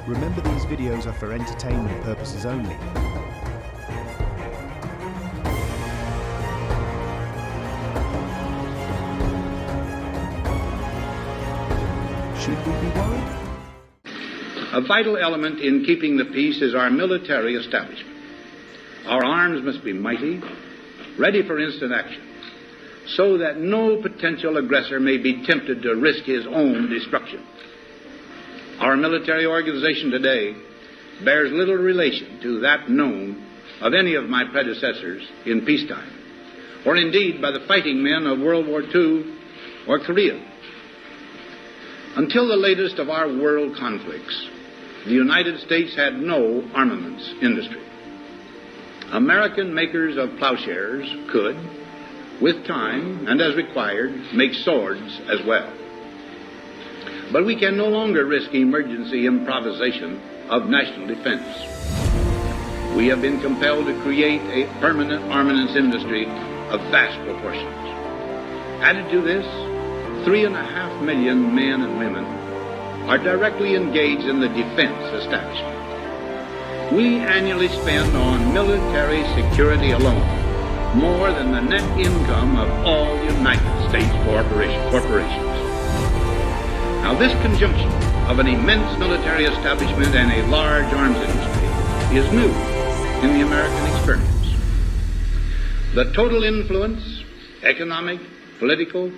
Remember, these videos are for entertainment purposes only. Should we be worried? A vital element in keeping the peace is our military establishment. Our arms must be mighty, ready for instant action, so that no potential aggressor may be tempted to risk his own destruction. Our military organization today bears little relation to that known of any of my predecessors in peacetime, or indeed by the fighting men of World War II or Korea. Until the latest of our world conflicts, the United States had no armaments industry. American makers of plowshares could, with time and as required, make swords as well. But we can no longer risk emergency improvisation of national defense. We have been compelled to create a permanent armaments industry of vast proportions. Added to this, 3.5 million men and women are directly engaged in the defense establishment. We annually spend on military security alone more than the net income of all United States corporations. Now, this conjunction of an immense military establishment and a large arms industry is new in the American experience. The total influence, economic, political,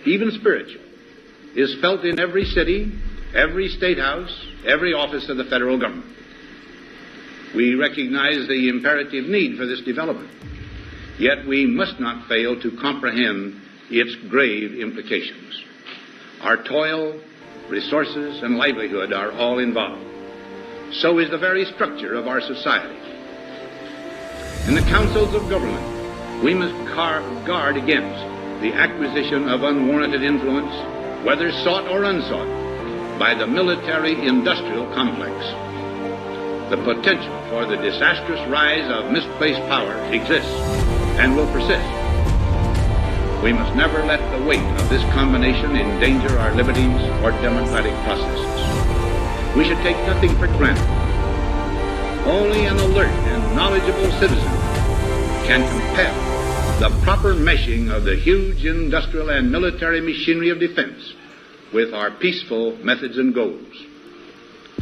even spiritual, is felt in every city, every state house, every office of the federal government. We recognize the imperative need for this development, yet we must not fail to comprehend its grave implications. Our toil, resources, and livelihood are all involved. So is the very structure of our society. In the councils of government, we must guard against the acquisition of unwarranted influence, whether sought or unsought, by the military-industrial complex. The potential for the disastrous rise of misplaced power exists and will persist. We must never let the weight of this combination endanger our liberties or democratic processes. We should take nothing for granted. Only an alert and knowledgeable citizen can compel the proper meshing of the huge industrial and military machinery of defense with our peaceful methods and goals,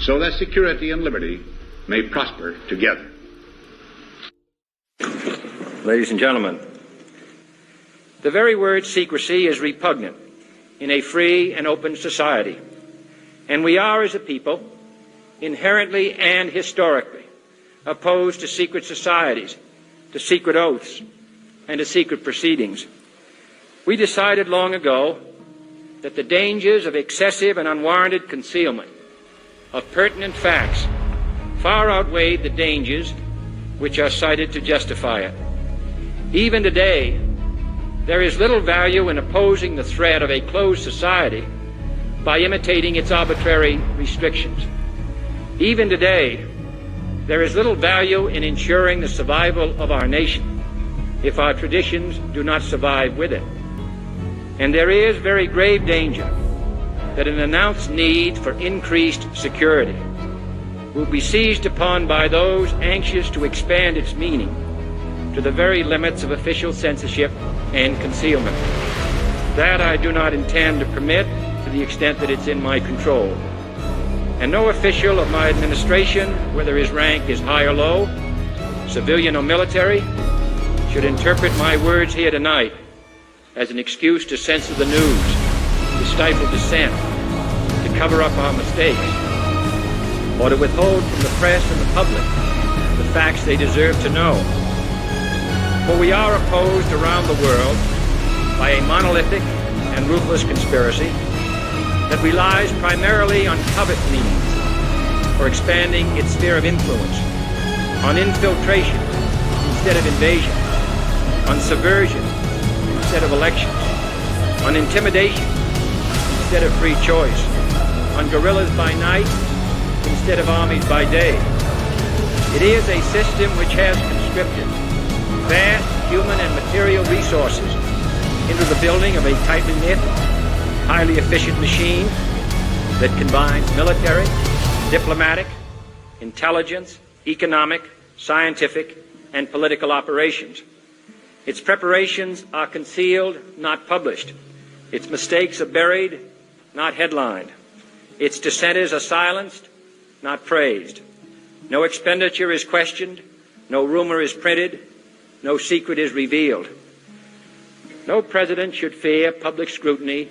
so that security and liberty may prosper together. Ladies and gentlemen, the very word secrecy is repugnant in a free and open society, and we are, as a people, inherently and historically opposed to secret societies, to secret oaths, and to secret proceedings. We decided long ago that the dangers of excessive and unwarranted concealment of pertinent facts far outweighed the dangers which are cited to justify it. Even today, there is little value in opposing the threat of a closed society by imitating its arbitrary restrictions. Even today, there is little value in ensuring the survival of our nation if our traditions do not survive with it. And there is very grave danger that an announced need for increased security will be seized upon by those anxious to expand its meaning to the very limits of official censorship and concealment. That I do not intend to permit to the extent that it's in my control. And no official of my administration, whether his rank is high or low, civilian or military, should interpret my words here tonight as an excuse to censor the news, to stifle dissent, to cover up our mistakes, or to withhold from the press and the public the facts they deserve to know. For we are opposed around the world by a monolithic and ruthless conspiracy that relies primarily on covert means for expanding its sphere of influence, on infiltration instead of invasion, on subversion instead of elections, on intimidation instead of free choice, on guerrillas by night instead of armies by day. It is a system which has conscripted vast human and material resources into the building of a tightly knit, highly efficient machine that combines military, diplomatic, intelligence, economic, scientific, and political operations. Its preparations are concealed, not published. Its mistakes are buried, not headlined. Its dissenters are silenced, not praised. No expenditure is questioned, no rumor is printed, no secret is revealed. No president should fear public scrutiny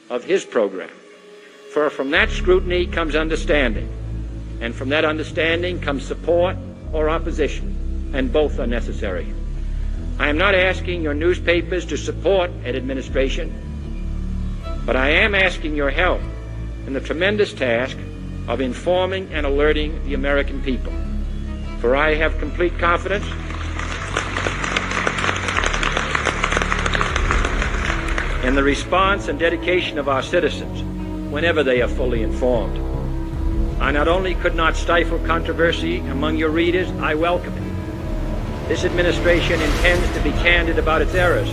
of his program, for from that scrutiny comes understanding, and from that understanding comes support or opposition, and both are necessary. I am not asking your newspapers to support an administration, but I am asking your help in the tremendous task of informing and alerting the American people. For I have complete confidence in the response and dedication of our citizens whenever they are fully informed. I not only could not stifle controversy among your readers, I welcome it. This administration intends to be candid about its errors.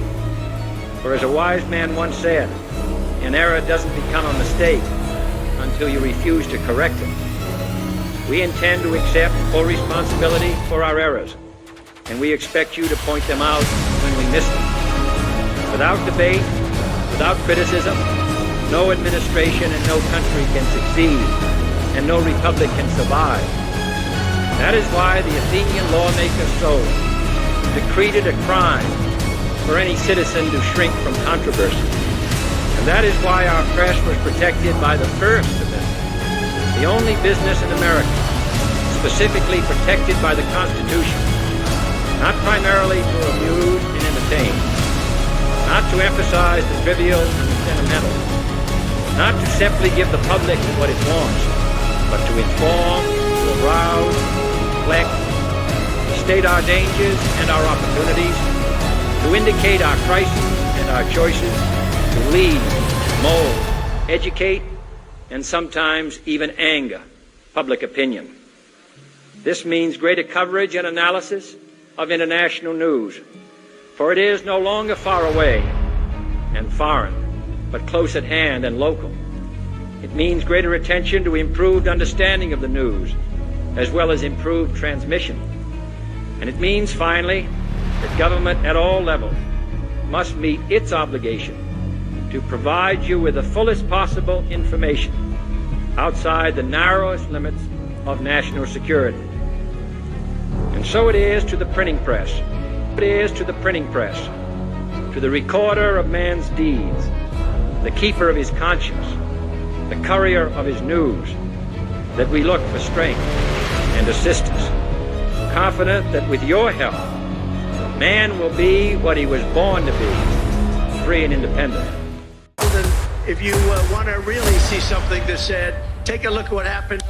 For as a wise man once said, an error doesn't become a mistake until you refuse to correct it. We intend to accept full responsibility for our errors, and we expect you to point them out when we miss them. Without debate, without criticism, no administration and no country can succeed, and no republic can survive. That is why the Athenian lawmakers Solon decreed it a crime for any citizen to shrink from controversy. And that is why our press was protected by the First Amendment, the only business in America specifically protected by the Constitution, not primarily to amuse and entertain, not to emphasize the trivial and the sentimental, not to simply give the public what it wants, but to inform, to arouse, reflect, to state our dangers and our opportunities, to indicate our crises and our choices, to lead, mold, educate, and sometimes even anger public opinion. This means greater coverage and analysis of international news, for it is no longer far away and foreign, but close at hand and local. It means greater attention to improved understanding of the news, as well as improved transmission. And it means, finally, that government at all levels must meet its obligation to provide you with the fullest possible information outside the narrowest limits of national security. And so it is to the printing press. It is to the printing press, to the recorder of man's deeds, the keeper of his conscience, the courier of his news, that we look for strength and assistance, confident that with your help, man will be what he was born to be, free and independent. If you want to really see something that's said, take a look at what happened.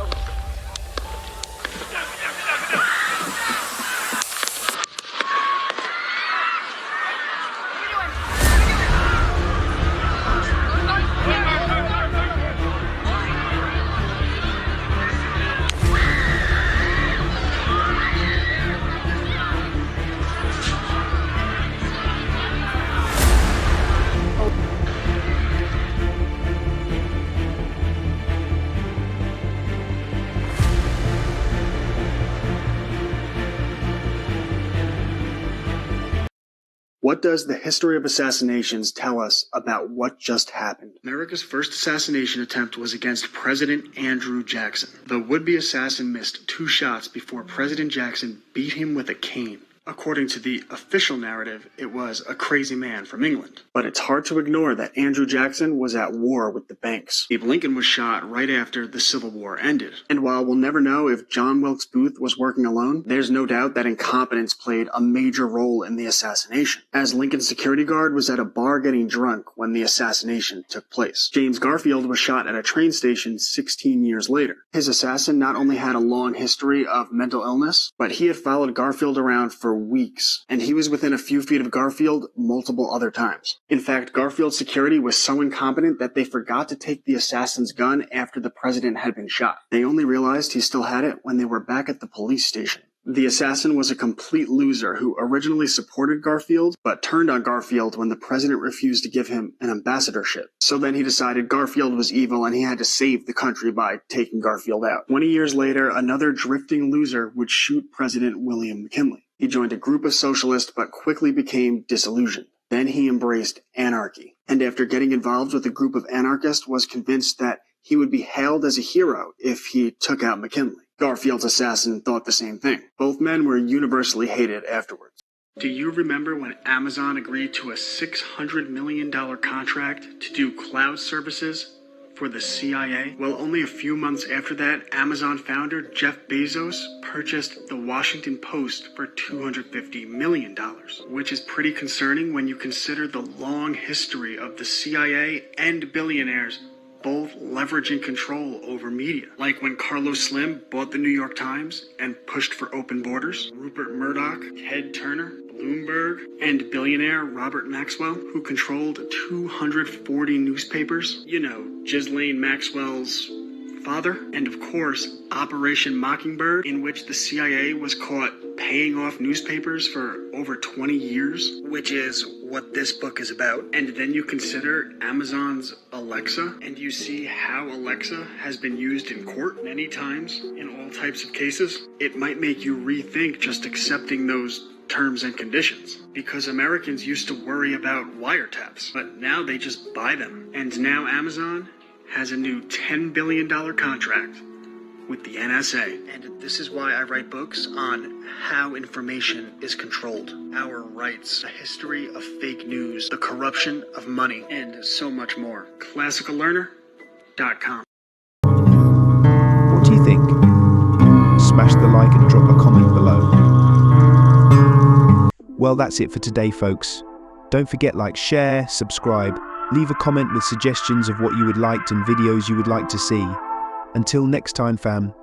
What does the history of assassinations tell us about what just happened? America's first assassination attempt was against President Andrew Jackson. The would-be assassin missed 2 shots before President Jackson beat him with a cane. According to the official narrative, it was a crazy man from England. But it's hard to ignore that Andrew Jackson was at war with the banks. Abe Lincoln was shot right after the Civil War ended. And while we'll never know if John Wilkes Booth was working alone, there's no doubt that incompetence played a major role in the assassination, as Lincoln's security guard was at a bar getting drunk when the assassination took place. James Garfield was shot at a train station 16 years later. His assassin not only had a long history of mental illness, but he had followed Garfield around for weeks, and he was within a few feet of Garfield multiple other times. In fact, Garfield's security was so incompetent that they forgot to take the assassin's gun after the president had been shot. They only realized he still had it when they were back at the police station. The assassin was a complete loser who originally supported Garfield, but turned on Garfield when the president refused to give him an ambassadorship. So then he decided Garfield was evil and he had to save the country by taking Garfield out. 20 years later, another drifting loser would shoot President William McKinley. He joined a group of socialists but quickly became disillusioned. Then he embraced anarchy, and after getting involved with a group of anarchists was convinced that he would be hailed as a hero if he took out McKinley. Garfield's assassin thought the same thing. Both men were universally hated afterwards. Do you remember when Amazon agreed to a $600 million contract to do cloud services for the CIA? Well, only a few months after that, Amazon founder Jeff Bezos purchased the Washington Post for $250 million, which is pretty concerning when you consider the long history of the CIA and billionaires both leveraging control over media. Like when Carlos Slim bought the New York Times and pushed for open borders, Rupert Murdoch, Ted Turner, Bloomberg, and billionaire Robert Maxwell, who controlled 240 newspapers. You know, Ghislaine Maxwell's father. And of course, Operation Mockingbird, in which the CIA was caught paying off newspapers for over 20 years, which is what this book is about. And then you consider Amazon's Alexa, and you see how Alexa has been used in court many times in all types of cases. It might make you rethink just accepting those terms and conditions, because Americans used to worry about wiretaps, but now they just buy them. And now Amazon has a new $10 billion contract with the NSA. And this is why I write books on how information is controlled, our rights, the history of fake news, the corruption of money, and so much more. ClassicalLearner.com. What do you think? Smash the like and drop a comment below. Well, that's it for today, folks. Don't forget, like, share, subscribe, leave a comment with suggestions of what you would like and videos you would like to see. Until next time, fam.